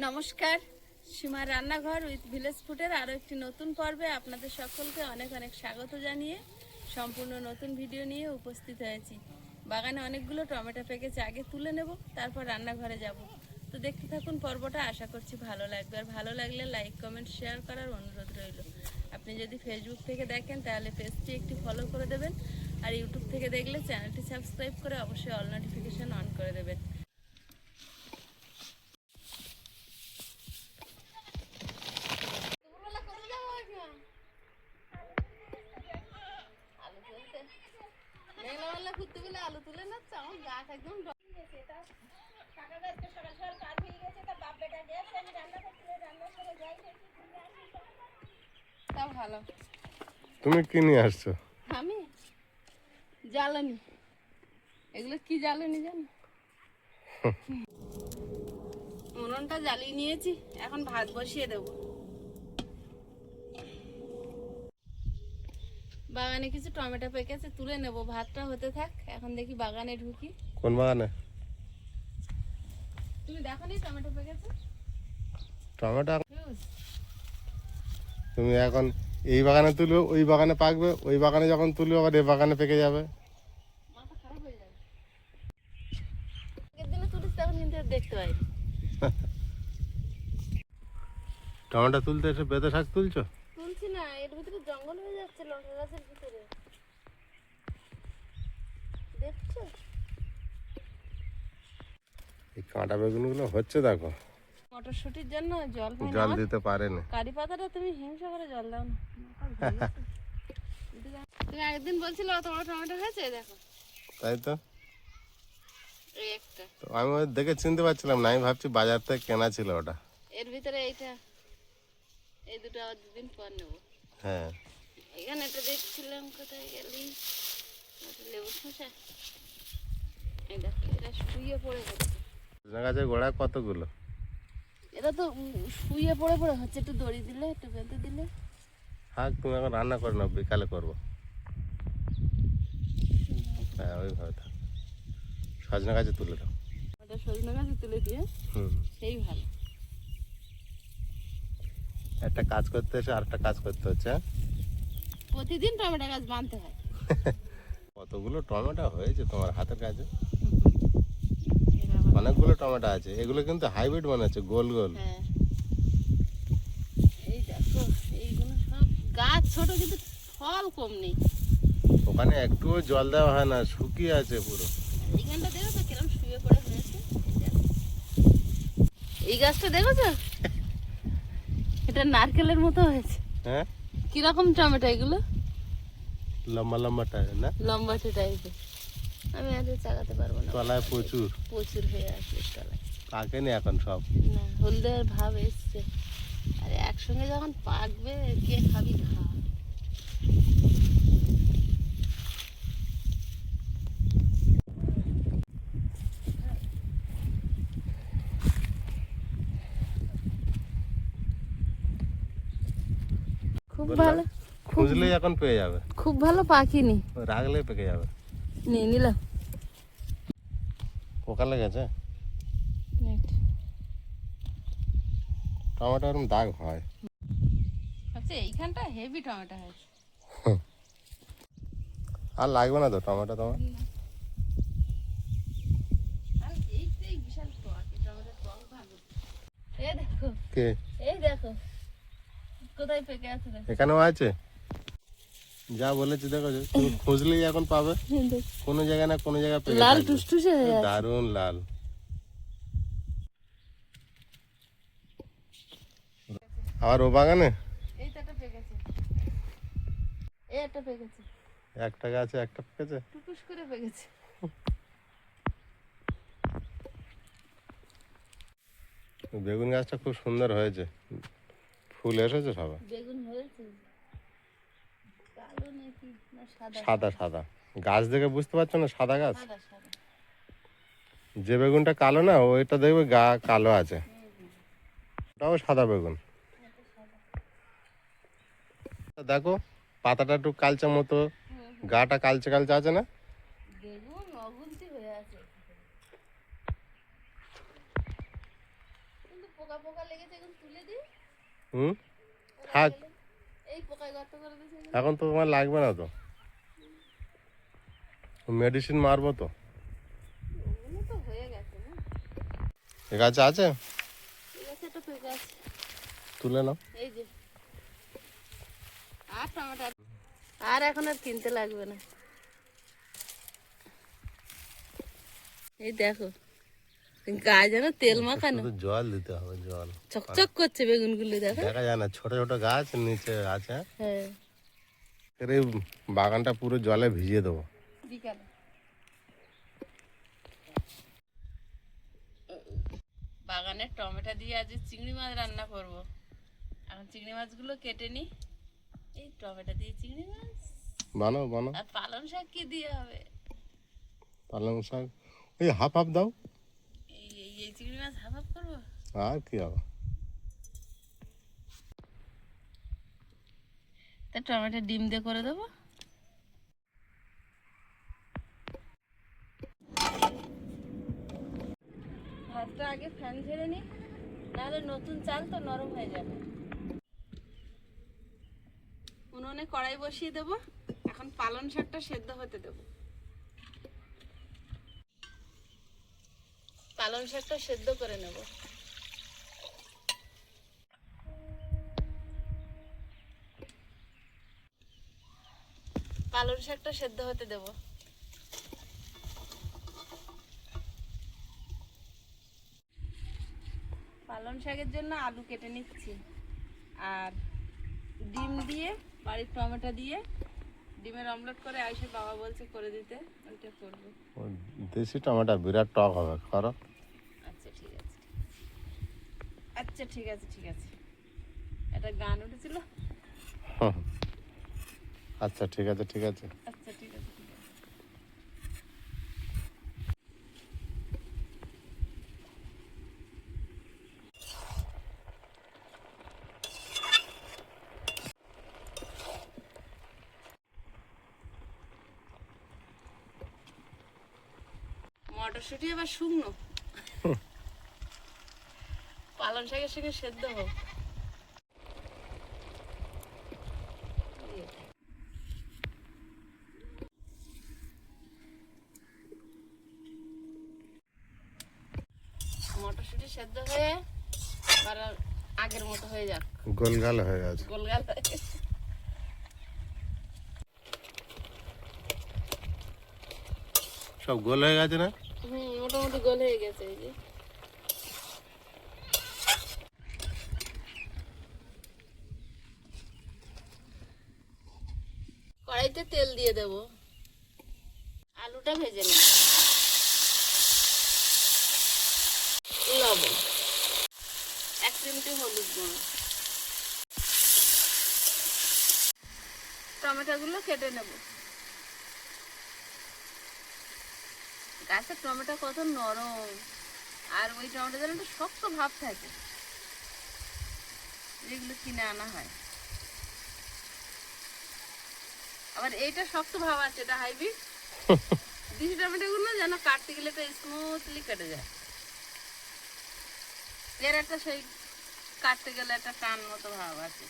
নমস্কার, সীমার রান্নাঘর উইথ ভিলেজ ফুডের আরও একটি নতুন পর্বে আপনাদের সকলকে অনেক অনেক স্বাগত জানিয়ে সম্পূর্ণ নতুন ভিডিও নিয়ে উপস্থিত হয়েছি। বাগানে অনেকগুলো টমেটো পেকেছে, আগে তুলে নেব, তারপর রান্নাঘরে যাব। তো দেখতে থাকুন পর্বটা, আশা করছি ভালো লাগবে। আর ভালো লাগলে লাইক কমেন্ট শেয়ার করার অনুরোধ রইল। আপনি যদি ফেসবুক থেকে দেখেন তাহলে পেজটি একটি ফলো করে দেবেন, আর ইউটিউব থেকে দেখলে চ্যানেলটি সাবস্ক্রাইব করে অবশ্যই অল নোটিফিকেশান অন করে দেবেন। আলু তুলে নাচ্ছে, আমার গাছ একদম তা ভালো। তুমি কি নিয়ে আসছো? আমি জ্বালানি, এগুলো কি জ্বালানি জানো? উনুনটা জ্বালিয়ে নিয়েছি, এখন ভাত বসিয়ে দেবো। বাগানে কিছু টমেটো পেকেছে, তুলে নেব, ভাতটা হতে থাক। এখন দেখি বাগানে ঢুকি। কোন বাগানে? তুমি দেখো নি টমেটো পেকেছে? টমেটো তুমি এখন এই বাগানে তুলবে, ওই বাগানে পাকবে, ওই বাগানে যখন তুলবে আবার এই বাগানে পেকে যাবে। মাথা খারাপ হয়ে যাবে। আগের দিনে তুলিস, তখন কিন্তু আর দেখতে পাই। টমেটো তুলতে এসে বেঁধে শাক তুলছো? তুলছি না, এর ভিতরে জঙ্গল হয়ে যাচ্ছে, লঙ্কা গাছের ভিতরে। দেখছো এই কাঁটা বেগুনগুলো হচ্ছে, দেখো। মটরশুটির জন্য জল পাই না। জল দিতে পারে না। কারি পাতাটা তুমি হিংসা করে জল দাও না। তুমি একদিন বলছিলে তোমার টমেটো হয়েছে, দেখো। তাই তো, এই একটা, তো আমি ওই দেখে চিনতে পারছিলাম না, আমি ভাবছি বাজার থেকে কেনা ছিল ওটা। এর ভিতরে এইটা, এই দুটো আবার দুদিন পর নেবো। হ্যাঁ, এখানে এটা দেখছিলাম, কোথায় গেলি? লেবু শসা, এই দেখো, এরা শুয়ে পড়ে গেছে। সজনে গাছের গোড়ায় কতগুলো। এটা তো শুয়ে পড়ে পড়ে হচ্ছে, একটু দড়ি দিলে, একটু বেঁধে দিলে। হ্যাঁ, তুমি এখন রান্না করে নাও, বিকালে করবো। হ্যাঁ, ওইভাবে থাক। সজনে গাছে তুলে দাও। ওটা সজনে গাছে তুলে দিয়ে, সেই ভালো। একটা কাজ করতে এসে আরেকটা কাজ করতে হচ্ছে। প্রতিদিন টমেটো গাছ বাঁধতে হয়। কতগুলো টমেটো হয়েছে তোমার হাতের কাছে? অনেকগুলো টমেটো আছে, এগুলো কিন্তু হাইব্রিড মনে হচ্ছে, গোল গোল। হ্যাঁ, এই দেখো, এইগুলো সব গাছ ছোট, কিন্তু ফল কম নেই। ওখানে একটুও জল দেওয়া হয় না, শুকিয়ে আছে পুরো। এইখানটা দেখো কিরম শুয়ে পড়ে হয়েছে। এই গাছটা দেখেছো, এটা নারকেলের মতো হয়েছে। হ্যাঁ, কিরকম টমেটো এগুলো? লম্বা লম্বা টাইপের না, লম্বাটে টাইপের। আমি আর চালাতে পারবো না, তলায় প্রচুর প্রচুর হয়ে আসবে তলায়। পাকেনি এখন সব। না, হলদের ভাব এসছে। আরে একসঙ্গে যখন পাকবে, কে খাবি খা। খুব ভালো, খুঁজলেই এখন পেয়ে যাবে, খুব ভালো পাখিনি, রাখলেই পেকে যাবে। নিয়ে নিলাম। পোকা লেগেছে, টমেটো এরকম দাগ হয়। আচ্ছা, এইখানটা হেভি টমেটো হয়েছে। আর লাগবে না তো টমেটো তোমার? আর এই বিশাল টক, এই টমেটোর টক ভালো। এই দেখো, কে? এই দেখো কোথায় পেকে আছে, দেখো। এখানেও আছে, যা বলেছি দেখো, তুমি খুঁজলেই এখন পাবে। কোনো জায়গায় না কোনো জায়গায় পেকে লাল থাকবে। টুসটুসে হয়ে আছে। দারুণ লাল। আবার ও বাগানে এইটা একটা পেকেছে, এই একটা পেকেছে, একটা গাছে একটা পেকেছে, টুকুস করে পেকেছে। বেগুন গাছটা খুব সুন্দর হয়েছে, ফুল এসেছে সবাই। বেগুন হয়েছে, কালো নাকি না সাদা? সাদা সাদা গাছ দেখে বুঝতে পারছো না, সাদা গাছ। সাদা সাদা। যে বেগুনটা কালো না, ওইটা দেখবে গা কালো আছে, ওটাও সাদা বেগুন। দেখো পাতাটা একটু কালচে মতো, গাটা কালচে কালচে আছে না? বেগুন অগুন্তি হয়ে আছে। কিন্তু পোকা পোকা লেগেছে, এখন তুলে দিই। হুম, থাক, এই পোকায় গর্ত করে দিয়েছে। এখন তো তোমার লাগবে না তো, মেডিসিন মারবো তো। ওগুলো তো হয়ে গেছে না। এ গাছে আছে, ঠিক আছে, একটা পেকে আছে। তুলে নাও। এই যে আর টমেটো, আর এখন আর কিনতে লাগবে না। এই দেখো গায়ে যেন তেল মাখানো, শুধু জল দিতে হবে, জল। চকচক করছে বেগুনগুলো, দেখো। দেখা যায় না, ছোট ছোট গাছ নিচে আছে। হ্যাঁ, এর এই বাগানটা পুরো জলে ভিজিয়ে দেবো। বিকালে বাগানের টমেটো দিয়ে আজ চিংড়ি মাছ রান্না করব। এখন চিংড়ি মাছগুলো কেটে নি। এই টমেটো দিয়ে চিংড়ি মাছ, বানাও বানাও। আর পালং শাক কি দিয়ে হবে? পালং শাক ওই হাফ হাফ দাও। এই চিংড়ি মাছ হাফ হাফ করবো। আর কি হবে? তা টমেটো ডিম দিয়ে করে দেবো। ভাতটা আগে ফ্যান ঝেড়ে নি, নাহলে নতুন চাল তো নরম হয়ে যাবে। উনুনে কড়াই বসিয়ে দেবো। এখন পালং শাকটা সেদ্ধ হতে দেবো। পালং শাকটা সেদ্ধ করে নেব। পালং শাকটা সেদ্ধ হতে দেব। পালং শাকের জন্য আলু কেটে নিচ্ছি, আর ডিম দিয়ে, বাড়ির টমেটো দিয়ে ডিমের অমলেট করে আয়ুষের বাবা বলছে করে দিতে, ওইটা করবো। ওই দেশি টমেটো বিরাট টক হবে, করো। আচ্ছা ঠিক আছে, আচ্ছা ঠিক আছে, ঠিক আছে। একটা গান উঠেছিল। আচ্ছা ঠিক আছে, ঠিক আছে। আচ্ছা ঠিক আছে, ঠিক আছে। মটরশুঁটি আবার শুকনো, পালং শাকের সঙ্গে সেদ্ধ হোক। মটরশুঁটি সেদ্ধ হয়ে আবার আগের মতো হয়ে যাক, গোলগাল হয়ে গেছে। গোলগাল। সব গোল হয়ে গেছে না? মোটামুটি গোল হয়ে গেছে। এই যে কড়াইতে তেল দিয়ে দেব, আলুটা ভেজে নেব, লবণ, 1 চিমটি হলুদ গুঁড়ো, টমেটোগুলো কেটে নেব। গাছের টমেটো কত নরম, আর ওই টমেটো যেন একটু শক্ত ভাব থাকে, যেগুলো কিনে আনা হয়। আবার এইটা শক্ত ভাব আছে, এটা হাইব্রিড। দেশি টমেটো গুলো যেন কাটতে গেলে তো স্মুথলি কেটে যায়, এর একটা সেই কাটতে গেলে একটা টান মতো ভাব আছে।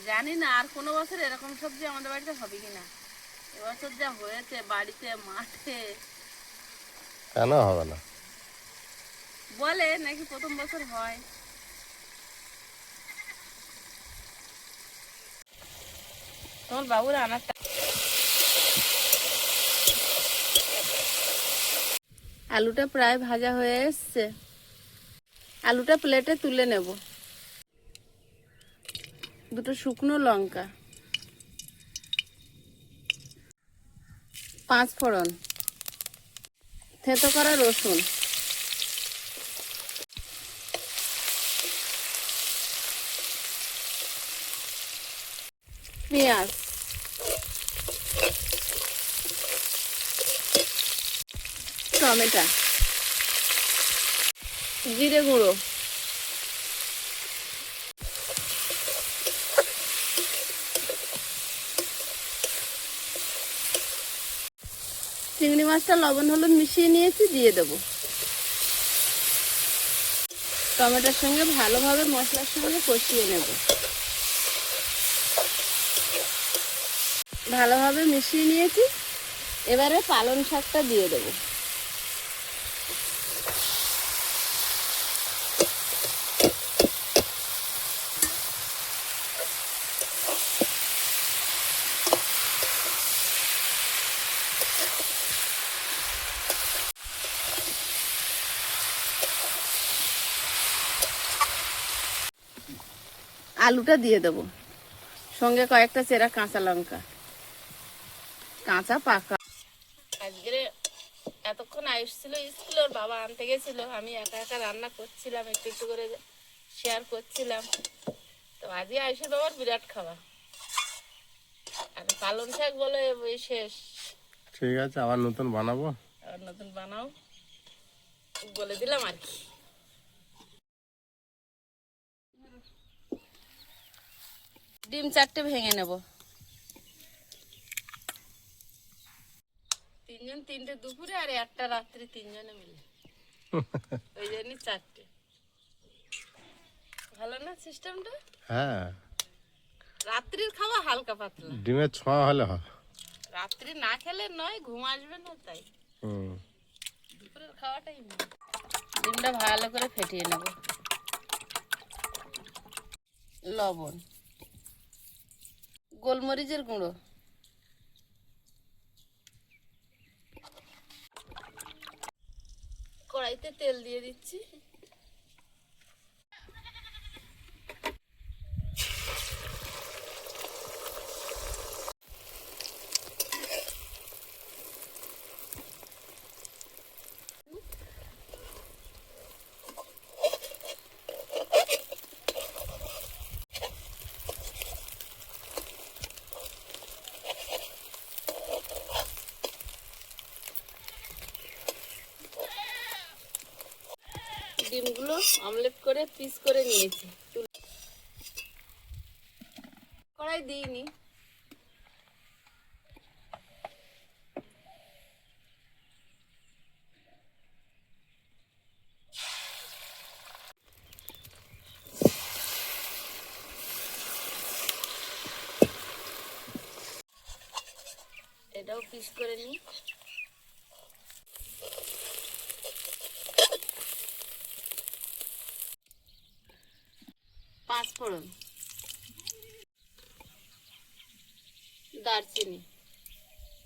জানি না আর কোনো বছর এরকম সবজি আমাদের বাড়িতে হবে কিনা। এবছর যা হয়েছে বাড়িতে, মাঠে, কেন হবে না? বলে নাকি প্রথম বছর হয়। তোমার বাবুর আনারটা, আলুটা প্রায় ভাজা হয়ে এসছে, আলুটা প্লেটে তুলে নেব। দুটো শুকনো লঙ্কা, 5 ফোড়ন, থেতো করা রসুন, পেঁয়াজ, টমেটো, জিরে গুঁড়ো, চিংড়ি মাছটা লবণ হলুদ মিশিয়ে নিয়েছি, দিয়ে দেবো। টমেটোর সঙ্গে ভালোভাবে মশলার সঙ্গে কষিয়ে নেব। ভালোভাবে মিশিয়ে নিয়েছি, এবারে পালং শাকটা দিয়ে দেবো। আলুটা দিয়ে দেবো, সঙ্গে কয়েকটা চেরা কাঁচা লঙ্কা, কাঁচা পাকা। আজকে এতক্ষণ আয়ুষ ছিল স্কুলে, ওর বাবা আনতে গেছিল, আমি একা একা রান্না করছিলাম, একটু একটু করে শেয়ার করছিলাম। তো আজকে আয়ুষের বাবার বিরাট খাওয়া, আর পালং শাক বলে ওই শেষ। ঠিক আছে, আবার নতুন বানাবো। আবার নতুন বানাও বলে দিলাম আর কি। ডিম 4টে ভেঙে নেব। 3জন 3টে দুপুরে আর 1টা রাত্রি, 3জনে মিলে, ওই জন্যই 4টে। ভালো না সিস্টেমটা? হ্যাঁ, রাত্রির খাওয়া হালকা পাতলা, ডিমের ছোঁয়া হলে হয়। রাত্রি না খেলে নয়, ঘুম আসবে না, তাই দুপুরের খাওয়াটাই মেন। ডিমটা ভালো করে ফেটিয়ে নেব। লবণ, গোলমরিচের গুঁড়ো, কড়াইতে তেল দিয়ে দিচ্ছি। ডিমগুলো অমলেট করে পিস করে নিয়েছি। কড়াই দিইনি। এটাও পিস করে নিই। পাঁচফোড়ন, দারচিনি,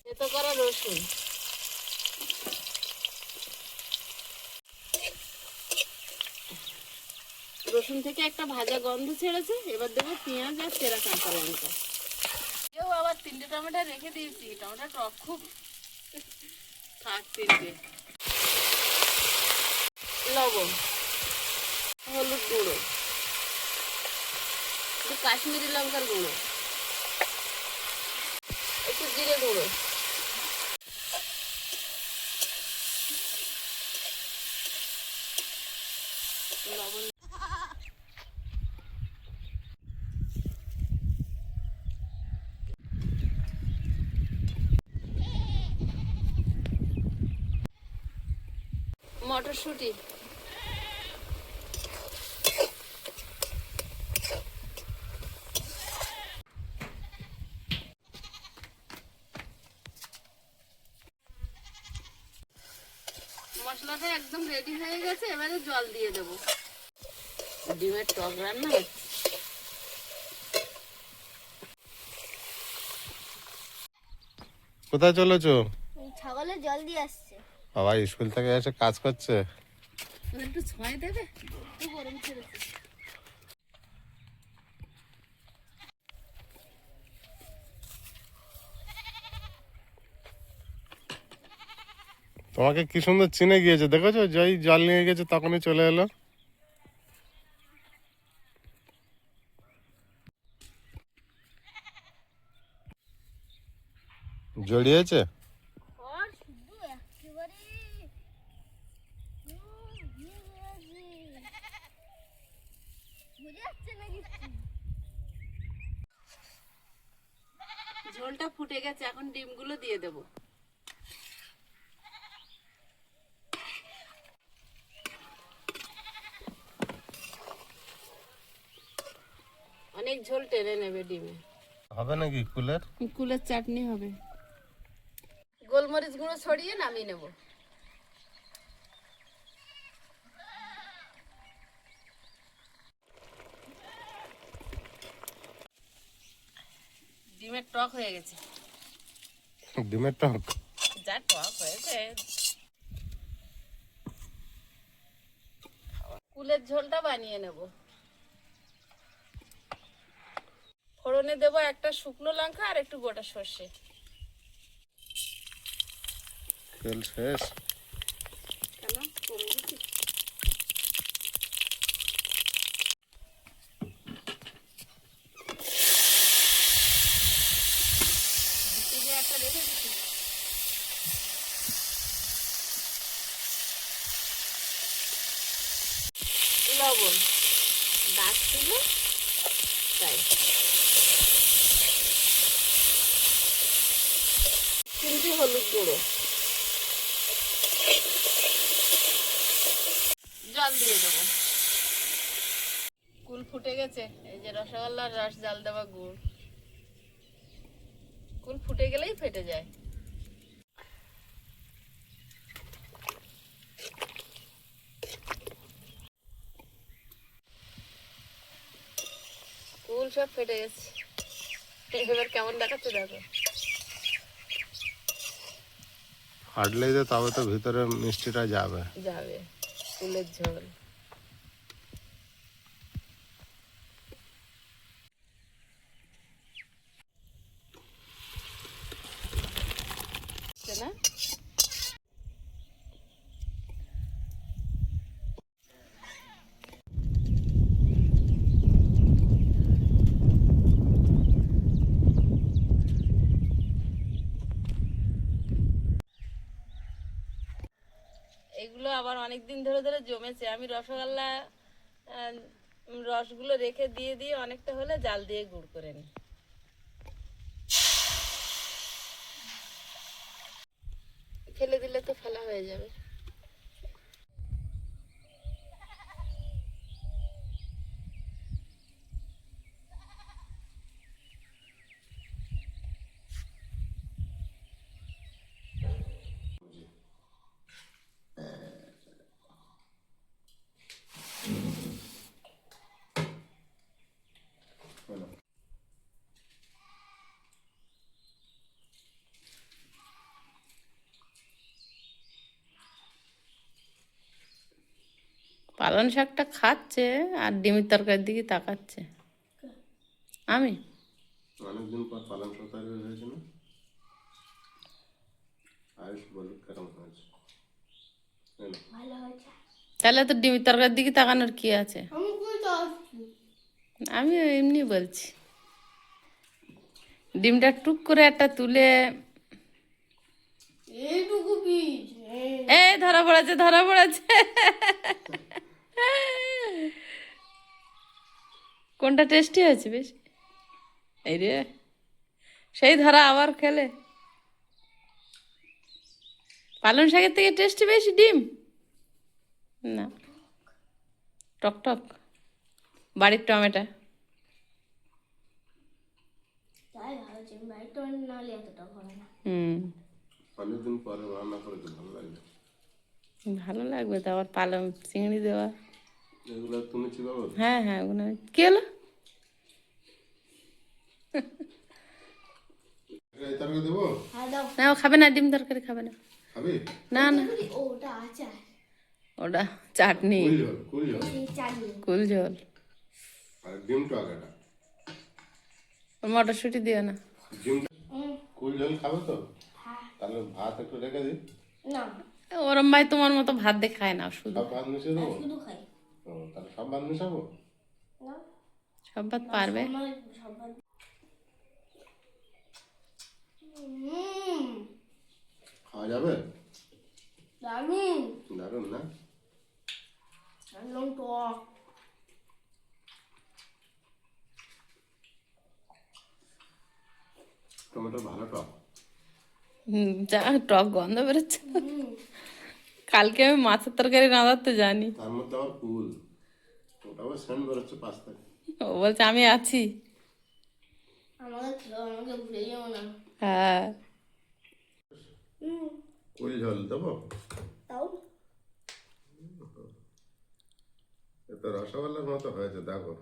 থেতো করা রসুন, রসুন থেকে একটা ভাজা গন্ধ ছেড়েছে। এবার দেবো পেঁয়াজ আর চেরা কাঁচা লঙ্কা। কেউ আবার 3টে টমেটো রেখে দিয়েছি, টমেটো টক খুব, থাক 3টে। লবণ, হলুদ গুঁড়ো, একটু কাশ্মীরি লঙ্কার গুঁড়ো, একটু জিরে গুঁড়ো, লবণ, মটরশুঁটি, মশলাটা একদম রেডি হয়ে গেছে। এবারে জল দিয়ে দেবো। ডিমের টক রান্না হচ্ছে। কোথায় চলেছো? ছাগলের জল দিয়ে আসছে। বাবা স্কুল থেকে এসে কাজ করছে। একটু ছয় দেবে, একটু গরম ছেড়েছে। তোমাকে কি সুন্দর চিনে গিয়েছে, দেখেছো? যেই জল নিয়ে গেছে তখনই চলে এলো। জড়িয়েছে। আর শুধু একেবারে বুঝে যাচ্ছে নাকি? ঝোলটা ফুটে গেছে, এখন ডিমগুলো দিয়ে দেবো। ঝোল টেনে নেবে ডিমে। হবে নাকি কুলের? কুলের চাটনি হবে। গোলমরিচ গুঁড়ো ছড়িয়ে নামিয়ে নেব। ডিমের টক হয়ে গেছে। ডিমের টক? যা টক হয়েছে। কুলের ঝোলটা বানিয়ে নেব। ফোড়নে দেবো একটা শুকনো লঙ্কা আর একটু গোটা সর্ষে। তেল শেষ? কেন কম দিচ্ছি? একটা রেখে দিচ্ছি। লবণ দাগ ছিল তাই। কিন্তু হলুদ গুঁড়ো, জল দিয়ে দেবো। কুল ফুটে গেছে। এই যে রসগোল্লার রস জাল দেওয়া গুড়। কুল ফুটে গেলেই ফেটে যায়। কুল সব ফেটে গেছে। এবার কেমন দেখাচ্ছে দেখো। ফাটলেই তো তবে তো ভিতরে মিষ্টিটা যাবে। যাবে কুলের ঝোল। না এগুলো আবার অনেক দিন ধরে ধরে জমেছে। আমি রসগোল্লা আহ, রসগুলো রেখে দিয়ে দিয়ে অনেকটা হলে জাল দিয়ে গুড় করে নিই। ফেলে দিলে তো ফেলা হয়ে যাবে। পালং শাকটা খাচ্ছে আর ডিমের তরকারির দিকে তাকাচ্ছে। আমি অনেকদিন পর পালং শাক তরকারি হয়েছে না? আয়ুষ বল কেমন হয়েছে? ভালো হয়েছে। তাহলে তো ডিমের তরকারির দিকে তাকানোর কি আছে? আমি এমনি বলছি। ডিমটা টুক করে একটা তুলে এইটুকু পিস এই ধরা পড়েছে ধরা পড়েছে। কোনটা টেস্টি হয়েছে বেশি? এই রে সেই ধরা আবার খেলে। পালং শাকের থেকে টেস্টি বেশি ডিম? না টক টক বাড়ির টমেটো। তাই ভালো হয়েছে। বাড়িতে নাহলে এতটা করে না। অনেকদিন পরে রান্না করেছে, ভালো লাগবে। ভালো লাগবে তো আবার পালং চিংড়ি দেওয়া। এগুলো তুমি চিবাবো? হ্যাঁ হ্যাঁ ওগুলো কি হলো? এই তরকারি দেবো? হ্যাঁ দাও। না ও খাবে না, ডিম তরকারি খাবে না। খাবি? না না ওটা আচার। ওটা চাটনি। কুল ঝোল, কুল ঝোল এই চাটনি। কুল ঝোল। আর ডিম টক এটা। মটরশুঁটি দিও না। ডিম কুল ঝোল খাবে তো? তাহলে ভাত একটু রেখে দিই। না ওরম ভাই তোমার মতো ভাত দিয়ে খায় না শুধু। সব ভাত মিশিয়ে দেবো? শুধু খাই। ও, তাহলে সব ভাত মিশাবো? না সব ভাত পারবে? আমার সবার খাওয়া যাবে? দারুন দারুণ না? একদম টক। টমেটো ভালো টক। যা টক গন্ধ বেরোচ্ছে। কালকে আমি মাছের তরকারি রাঁধাতে জানি। তার মধ্যে আবার কুল, ওটা আবার সেন্ট বেরোচ্ছে পাস্তায়। ও বলছে আমি আছি। আমাকে খেয়েও আমাকে ভুলে যেও না। হ্যাঁ কুল ঝোল দেবো? তাও এত রসগোল্লার মতো হয়েছে দেখো।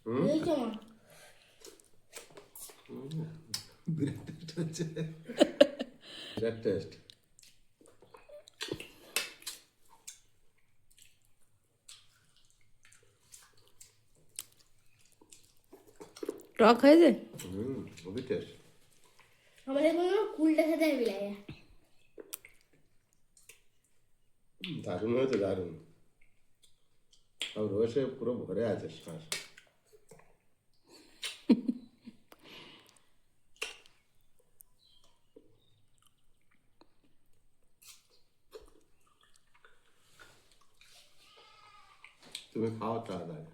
বুঝেছো মা? বিরাট টেস্ট হচ্ছে, বিরাট টেস্ট। টক হয়েছে। খুবই টেস্ট। আমাদের কোনো কুলটা খেতে হেবি লাগে। দারুণ হয়েছে, দারুণ। সব রসে পুরো ভরে আছে শ্বাস। তুমি খাও তাড়াতাড়ি।